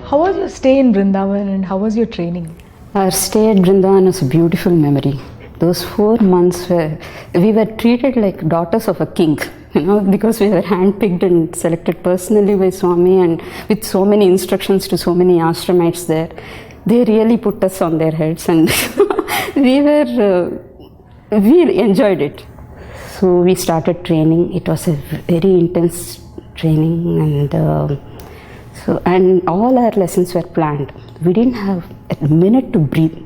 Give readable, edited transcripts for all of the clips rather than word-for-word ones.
How was your stay in Vrindavan and how was your training? Our stay at Vrindavan was a beautiful memory. Those 4 months we were treated like daughters of a king, because we were handpicked and selected personally by Swami, and with so many instructions to so many ashramites there. They really put us on their heads, and we enjoyed it. So we started training. It was a very intense training, and all our lessons were planned. We didn't have a minute to breathe.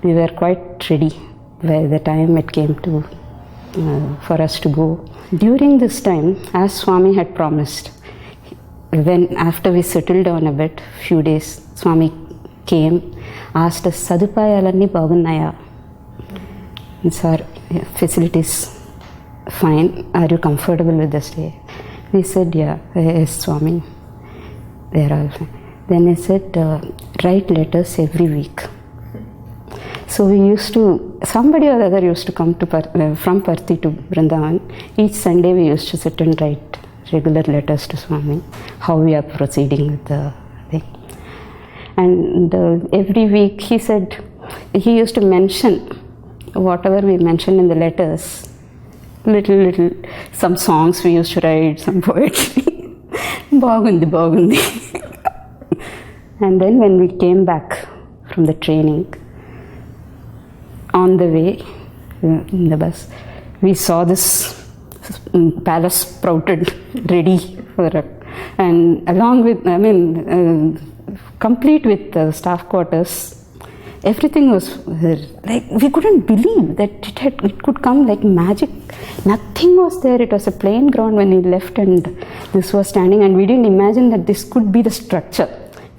We were quite ready by the time it came to for us to go. During this time, as Swami had promised, after we settled down a bit, few days, Swami came, asked us, "Sadupayalanni bagunnaya? Sir, facilities fine. Are you comfortable with the stay?" We said, yes, Swami. They're all fine. Then he said, write letters every week. So we used to, somebody or other used to come to from Parthi to Vrindavan. Each Sunday we used to sit and write regular letters to Swami, how we are proceeding with the thing. And every week he said, he used to mention whatever we mentioned in the letters, little, some songs we used to write, some poetry. Bagundi. And then when we came back from the training, on the way in the bus, we saw this palace sprouted, ready for it. And along with, complete with the staff quarters, everything was like, we couldn't believe that it could come like magic. Nothing was there. It was a plain ground when we left, and this was standing, and we didn't imagine that this could be the structure.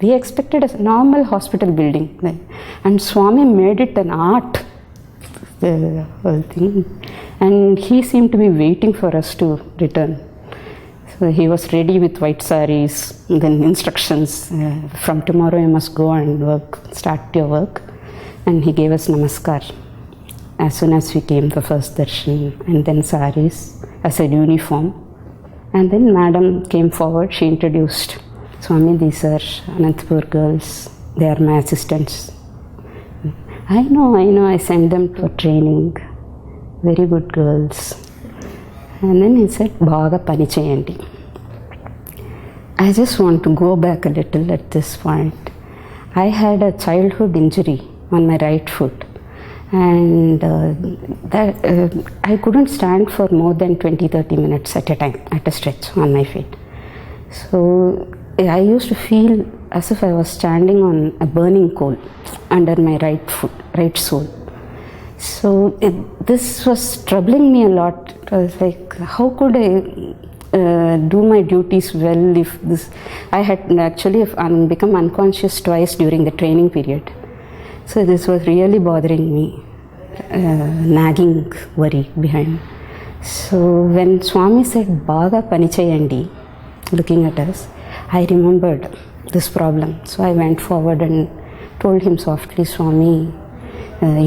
We expected a normal hospital building, and Swami made it an art, the whole thing. And he seemed to be waiting for us to return. So he was ready with white saris, then instructions, from tomorrow you must go and work, start your work. And he gave us namaskar as soon as we came the first darshan, and then saris as a uniform. And then Madam came forward, she introduced, "Swami, these are Anantapur girls, they are my assistants." I know, I sent them for training, very good girls. And then he said, "Bhaga pani cheyandi." I just want to go back a little at this point. I had a childhood injury on my right foot, and I couldn't stand for more than 20-30 minutes at a time, at a stretch on my feet. So I used to feel as if I was standing on a burning coal under my right foot, right sole. So this was troubling me a lot. I was like, how could I do my duties well if this... I had actually become unconscious twice during the training period. So this was really bothering me, nagging worry behind. So when Swami said, "Bhaga pani cheyandi," looking at us, I remembered this problem. So I went forward and told him softly, "Swami,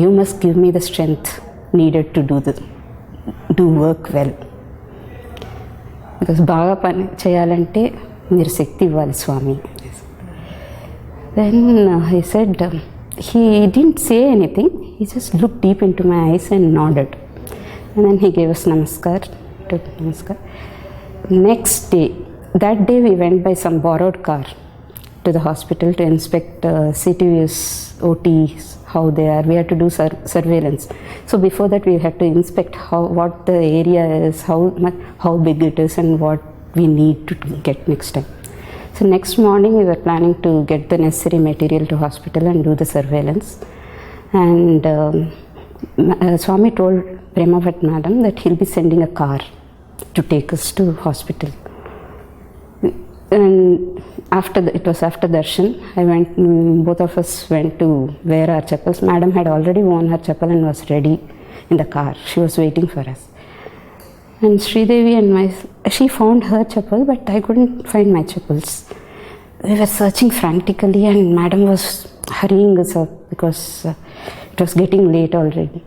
you must give me the strength needed to do work well. Because Bhaga pani cheyalante meer shakti ivvali, Swami." Then he said, he didn't say anything, he just looked deep into my eyes and nodded. And then he gave us namaskar, took namaskar. Next day, that day we went by some borrowed car to the hospital to inspect CTVs, OTs, how they are. We had to do surveillance. So before that we had to inspect what the area is, how big it is, and what we need to get next time. So next morning we were planning to get the necessary material to hospital and do the surveillance. And Swami told Premavat Madam that he'll be sending a car to take us to hospital. And it was after darshan, both of us went to wear our chappals. Madam had already worn her chappal and was ready in the car. She was waiting for us. And Sridevi and she found her chappal, but I couldn't find my chappals. We were searching frantically, and Madam was hurrying us up because it was getting late already.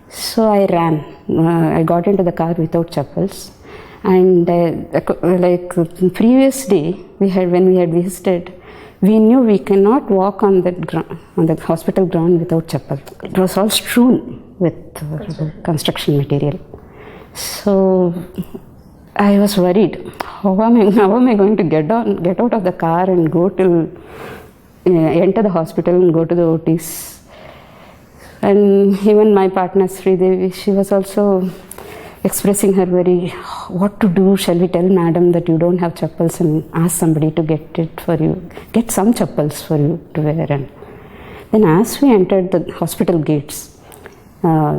So I ran. I got into the car without chappals. And like the previous day, when we had visited, we knew we cannot walk on the hospital ground without chappal. It was all strewn with construction material. So I was worried. How am I going to get out of the car and go till enter the hospital and go to the OTs? And even my partner Sridevi, she was also expressing her worry. What to do? Shall we tell madam that you don't have chappals and ask somebody to get it for you? Get some chappals for you to wear. And then as we entered the hospital gates, our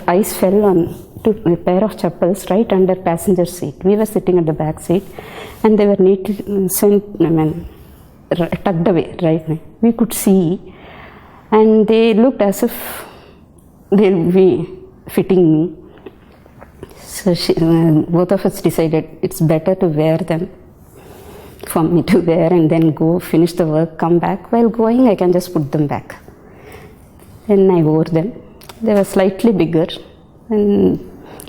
eyes fell on a pair of chappals right under passenger seat. We were sitting at the back seat, and they were neatly tucked away, right? We could see, and they looked as if they'll be fitting me. So both of us decided it's better to wear them, for me to wear and then go finish the work, come back. While going, I can just put them back. Then I wore them. They were slightly bigger, and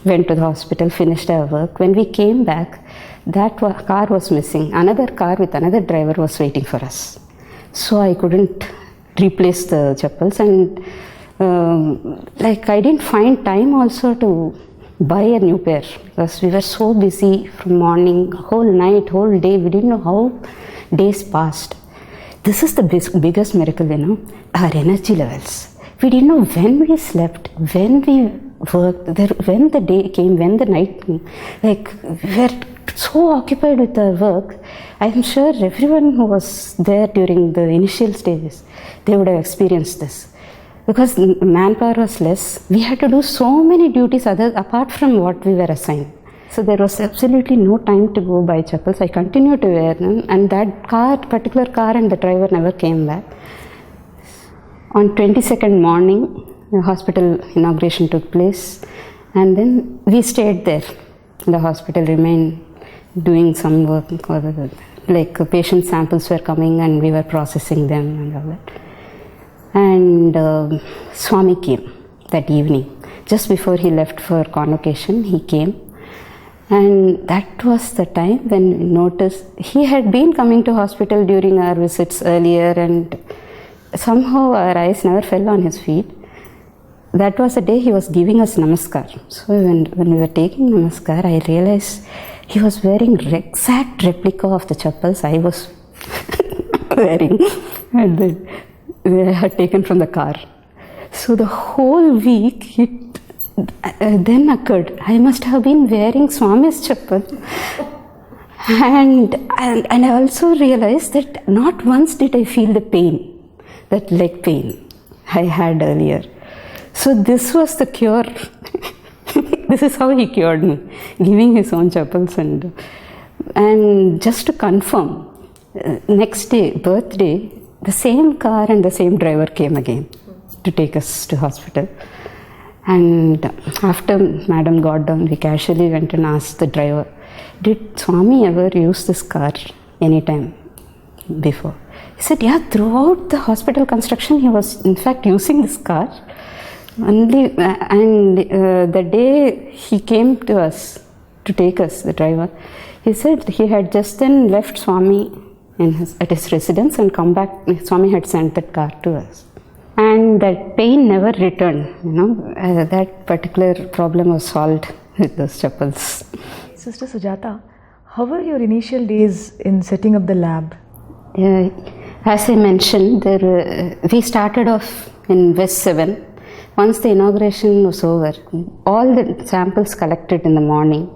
went to the hospital, finished our work. When we came back, that car was missing. Another car with another driver was waiting for us. So I couldn't replace the chappals, and I didn't find time also to buy a new pair, because we were so busy from morning, whole night, whole day. We didn't know how days passed. This is the biggest miracle, our energy levels. We didn't know when we slept, when we worked, when the day came, when the night came. We were so occupied with our work. I'm sure everyone who was there during the initial stages, they would have experienced this. Because manpower was less, we had to do so many duties apart from what we were assigned. So there was absolutely no time to go buy chappals. I continued to wear them, and that particular car and the driver never came back. On 22nd morning, the hospital inauguration took place, and then we stayed there. The hospital remained doing some work, like patient samples were coming and we were processing them and all that. And Swami came that evening. Just before he left for convocation, he came. And that was the time when we noticed he had been coming to hospital during our visits earlier, and somehow our eyes never fell on his feet. That was the day he was giving us namaskar. So when we were taking namaskar, I realized he was wearing exact replica of the chappals I was wearing, and they had taken from the car. So the whole week it then occurred, I must have been wearing Swami's chappal. And I also realized that not once did I feel the pain, that leg pain I had earlier. So this was the cure. This is how he cured me, giving his own chappals. And just to confirm, next day, birthday, the same car and the same driver came again to take us to hospital. And after Madam got down, we casually went and asked the driver, did Swami ever use this car anytime before? He said, yeah, throughout the hospital construction, he was in fact using this car. And the day he came to us to take us, the driver, he said he had just then left Swami at his residence and come back. Swami had sent that car to us. And that pain never returned, that particular problem was solved with those chappals. Sister Sujata, how were your initial days in setting up the lab? As I mentioned, we started off in West 7. Once the inauguration was over, all the samples collected in the morning,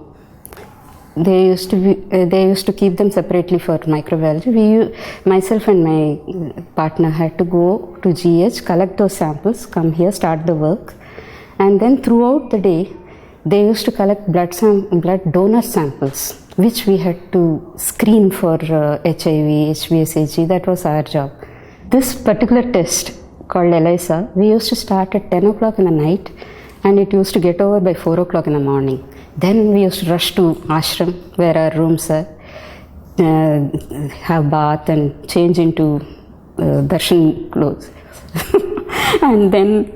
they used to keep them separately for microbiology. Myself and my partner had to go to GH, collect those samples, come here, start the work, and then throughout the day, they used to collect blood donor samples, which we had to screen for HIV, HBsAg. That was our job. This particular test called ELISA, we used to start at 10 o'clock in the night, and it used to get over by 4 o'clock in the morning. Then we used to rush to ashram, where our rooms are, have bath and change into darshan clothes. And then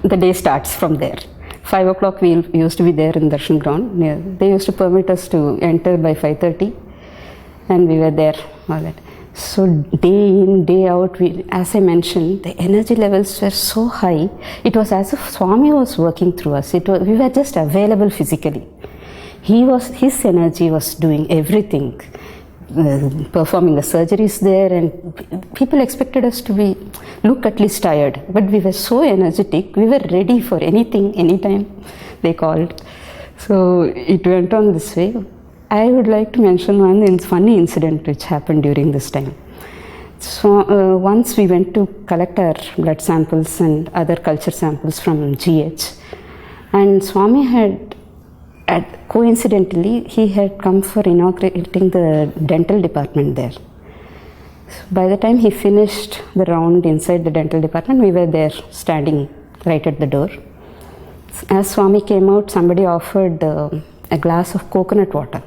the day starts from there. 5 o'clock we used to be there in darshan ground. They used to permit us to enter by 5:30. and we were there all that. So day in, day out, as I mentioned, the energy levels were so high. It was as if Swami was working through us. We were just available physically. His energy was doing everything, performing the surgeries there, and people expected us to look at least tired. But we were so energetic. We were ready for anything, anytime they called. So it went on this way. I would like to mention one funny incident which happened during this time. So once we went to collect our blood samples and other culture samples from GH, and Swami had coincidentally, he had come for inaugurating the dental department there. So by the time he finished the round inside the dental department, we were there standing right at the door. As Swami came out, somebody offered a glass of coconut water.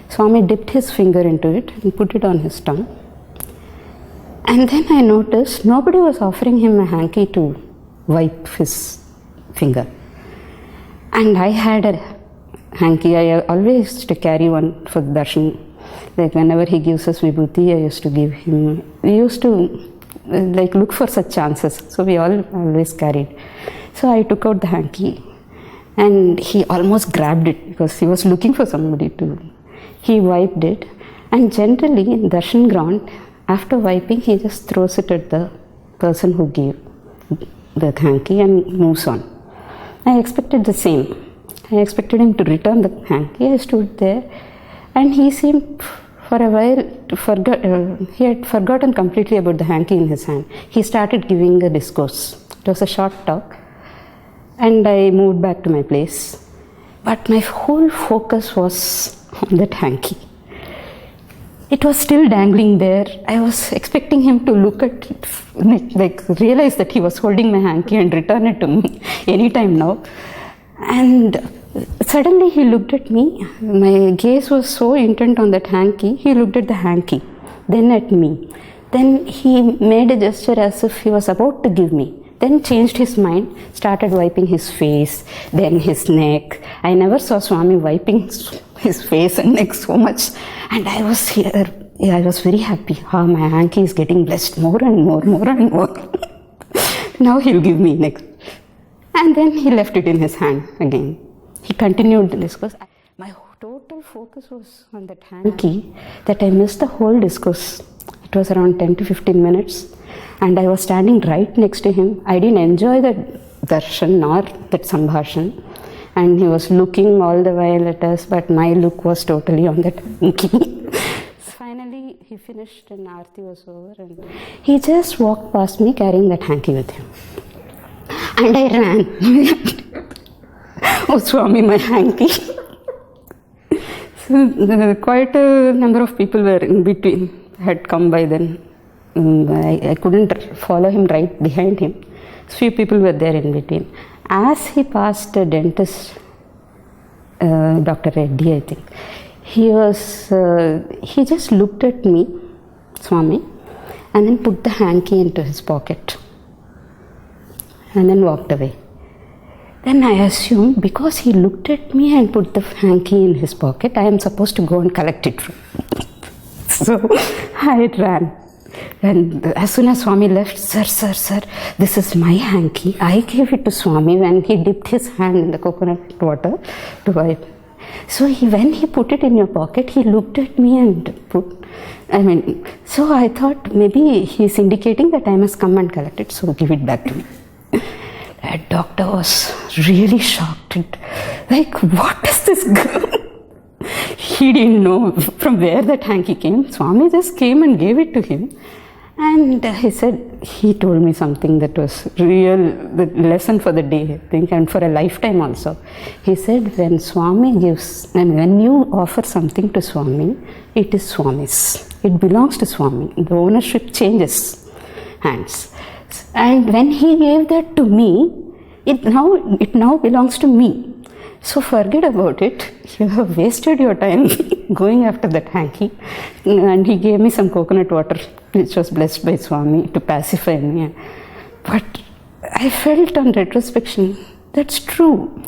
Swami dipped his finger into it and put it on his tongue. And then I noticed nobody was offering him a hanky to wipe his finger. And I had a hanky. I always used to carry one for darshan. Like whenever he gives us vibhuti, I used to give him. We used to look for such chances. So we always carried. So I took out the hanky and he almost grabbed it because he was looking for somebody to. He wiped it, and generally in darshan ground, after wiping, he just throws it at the person who gave the hanky and moves on. I expected the same. I expected him to return the hanky. I stood there, and he seemed for a while he had forgotten completely about the hanky in his hand. He started giving a discourse. It was a short talk, and I moved back to my place. But my whole focus was on that hanky. It was still dangling there. I was expecting him to look at it, realize that he was holding my hanky and return it to me anytime now. And suddenly he looked at me. My gaze was so intent on that hanky. He looked at the hanky, then at me. Then he made a gesture as if he was about to give me. Then changed his mind, started wiping his face, then his neck. I never saw Swami wiping his face and neck so much. And I was here. I was very happy. My hanky is getting blessed more and more. Now he'll give me next. And then he left it in his hand again. He continued the discourse. My total focus was on that hanky that I missed the whole discourse. It was around 10 to 15 minutes. And I was standing right next to him. I didn't enjoy the darshan nor that sambhashan. And he was looking all the while at us, but my look was totally on that hanky. Finally, he finished and Aarti was over. And he just walked past me carrying that hanky with him. And I ran. Oh, Swami, my hanky. So quite a number of people were in between, had come by then. I couldn't follow him right behind him. Few people were there in between. As he passed a dentist, Dr. Reddy, I think, he just looked at me, Swami, and then put the hanky into his pocket and then walked away. Then I assumed because he looked at me and put the hanky in his pocket, I am supposed to go and collect it. So I ran. And as soon as Swami left, sir, this is my hanky. I gave it to Swami when he dipped his hand in the coconut water to wipe. So when he put it in your pocket, he looked at me and so I thought maybe he's indicating that I must come and collect it, so give it back to me. That doctor was really shocked. What is this girl? He didn't know from where that hanky came. Swami just came and gave it to him. And he told me something that was the lesson for the day, I think, and for a lifetime also. He said, when Swami gives, and when you offer something to Swami, it is Swami's. It belongs to Swami. The ownership changes hands. And when he gave that to me, it now belongs to me. So forget about it. You have wasted your time going after that hanky. And he gave me some coconut water, which was blessed by Swami to pacify me. But I felt on retrospection, that's true.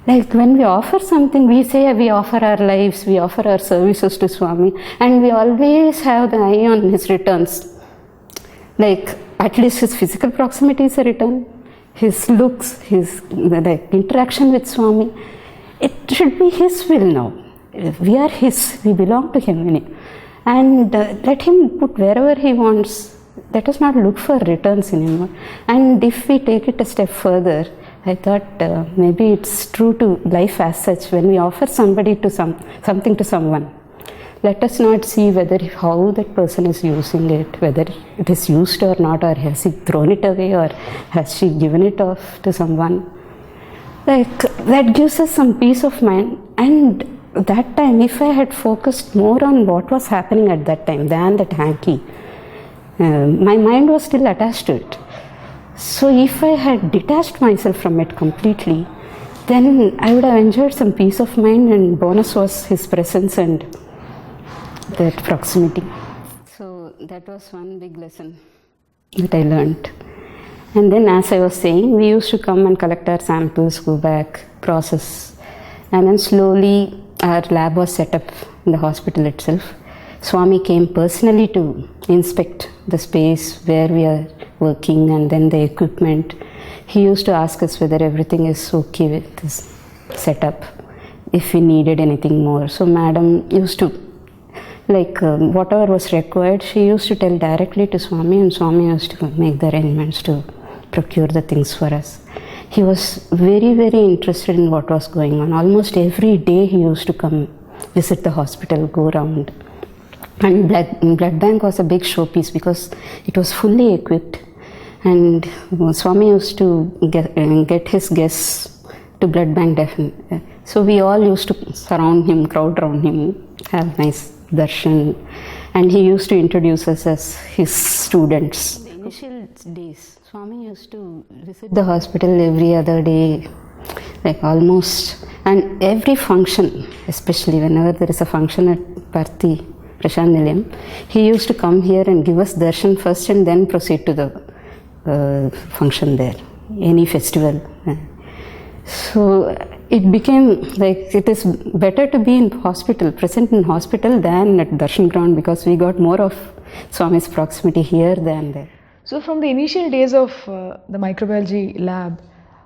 Like when we offer something, we say we offer our lives, we offer our services to Swami, and we always have the eye on his returns. Like at least his physical proximity is a return, his looks, his interaction with Swami. It should be his will now. We are his, we belong to him. And let him put wherever he wants. Let us not look for returns anymore. And if we take it a step further, I thought maybe it's true to life as such. When we offer somebody to something to someone, let us not see how that person is using it, whether it is used or not, or has he thrown it away, or has she given it off to someone. Like that gives us some peace of mind. And that time, if I had focused more on what was happening at that time than that hanky, my mind was still attached to it. So if I had detached myself from it completely, then I would have enjoyed some peace of mind, and bonus was his presence and that proximity. So that was one big lesson that I learned. And then, as I was saying, we used to come and collect our samples, go back, process, and then slowly our lab was set up in the hospital itself. Swami came personally to inspect the space where we are working, and then the equipment. He used to ask us whether everything is okay with this setup, if we needed anything more. So Madam used to, whatever was required, she used to tell directly to Swami, and Swami used to make the arrangements to procure the things for us. He was very, very interested in what was going on. Almost every day he used to come visit the hospital, go around. And blood bank was a big showpiece because it was fully equipped. And Swami used to get his guests to blood bank definitely. So we all used to surround him, crowd around him, have nice darshan. And he used to introduce us as his students. In the initial days, Swami used to visit the hospital every other day, like almost. And every function, especially whenever there is a function at Parthi, Prashant Nilayam, he used to come here and give us darshan first and then proceed to the function there, any festival. So it became like it is better to be in hospital, present in hospital than at darshan ground, because we got more of Swami's proximity here than there. So from the initial days of the microbiology lab,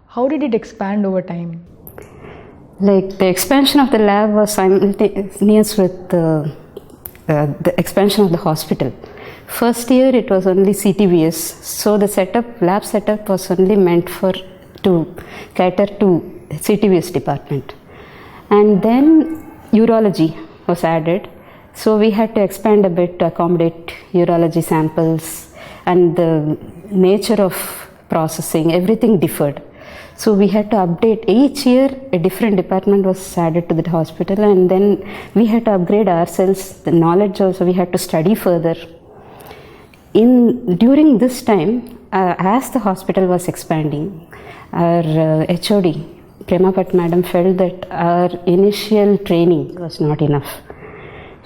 how did it expand over time? Like the expansion of the lab was simultaneous with the expansion of the hospital. First year it was only CTBS, so the lab setup was only meant to cater to CTBS department. And then urology was added, so we had to expand a bit to accommodate urology samples, and the nature of processing, everything differed. So we had to update. Each year a different department was added to the hospital, and then we had to upgrade ourselves, the knowledge also we had to study further. During this time, as the hospital was expanding, our HOD, Prema Bhatt Madam, felt that our initial training was not enough.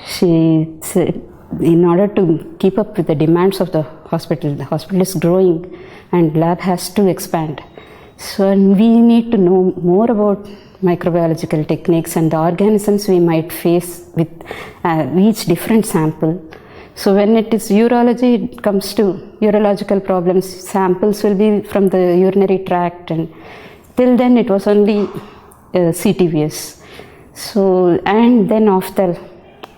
She said, in order to keep up with the demands of the hospital is growing and lab has to expand. So we need to know more about microbiological techniques and the organisms we might face with each different sample. So when it is urology, it comes to urological problems, samples will be from the urinary tract, and till then it was only CTBS. So, and then after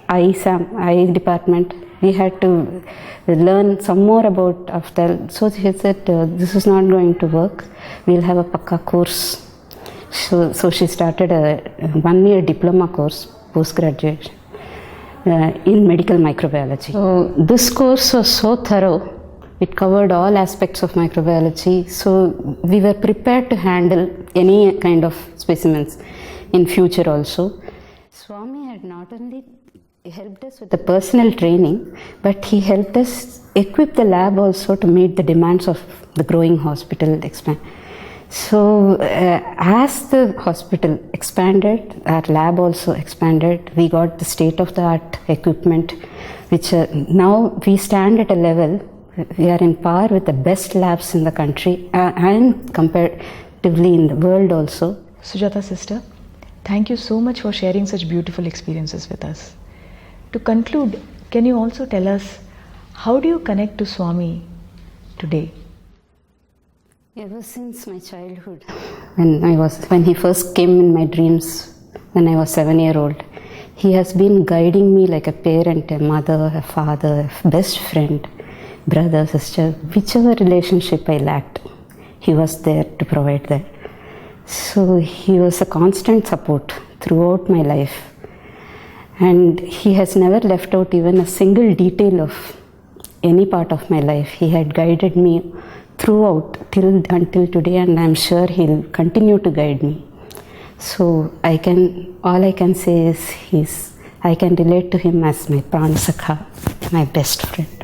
eye department, we had to learn some more about Aftal. So she said, this is not going to work, we'll have a Pakka course. So she started a 1-year diploma course, postgraduate, in medical microbiology. So this course was so thorough, it covered all aspects of microbiology. So we were prepared to handle any kind of specimens in future also. Swami had not only helped us with the personal training, but he helped us equip the lab also to meet the demands of the growing hospital expand. So as the hospital expanded, our lab also expanded. We got the state-of-the-art equipment, which now we stand at a level, we are in par with the best labs in the country and comparatively in the world also. Sujata sister, thank you so much for sharing such beautiful experiences with us. To conclude, can you also tell us how do you connect to Swami today? Ever since my childhood, when he first came in my dreams, when I was 7-year-old, he has been guiding me like a parent, a mother, a father, a best friend, brother, sister, whichever relationship I lacked, he was there to provide that. So he was a constant support throughout my life, and he has never left out even a single detail of any part of my life. He had guided me throughout until today, and I'm sure he'll continue to guide me. So all I can say is I can relate to him as my Pranasakha, my best friend.